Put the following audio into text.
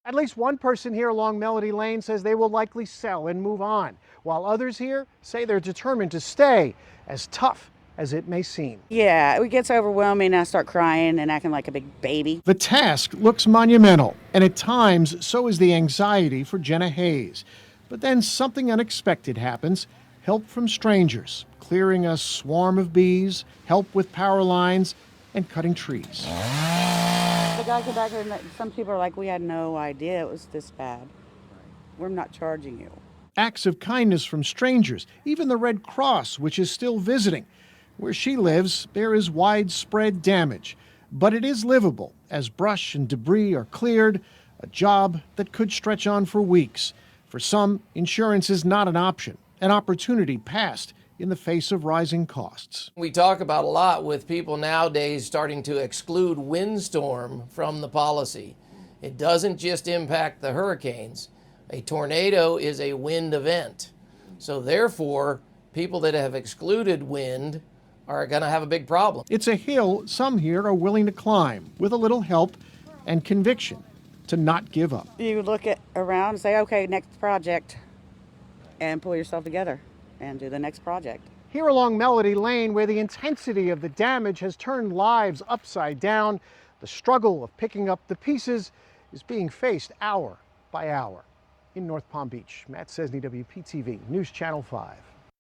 At least one person here along Melody Lane says they will likely sell and move on, while others here say they're determined to stay, as tough as it may seem. Yeah, it gets overwhelming and I start crying and acting like a big baby. The task looks monumental, and at times so is the anxiety for Jenna Hayes. But then something unexpected happens. Help from strangers, clearing a swarm of bees, help with power lines, and cutting trees. The guy came back and some people are like, we had no idea it was this bad. We're not charging you. Acts of kindness from strangers, even the Red Cross, which is still visiting. Where she lives, there is widespread damage, but it is livable as brush and debris are cleared, a job that could stretch on for weeks. For some, insurance is not an option, an opportunity passed in the face of rising costs. We talk about a lot with people nowadays starting to exclude windstorm from the policy. It doesn't just impact the hurricanes. A tornado is a wind event. So therefore, people that have excluded wind are going to have a big problem. It's a hill some here are willing to climb with a little help and conviction to not give up. You look around and say, okay, next project, and pull yourself together and do the next project. Here along Melody Lane, where the intensity of the damage has turned lives upside down, the struggle of picking up the pieces is being faced hour by hour. In North Palm Beach, Matt Cesny, WPTV News Channel 5.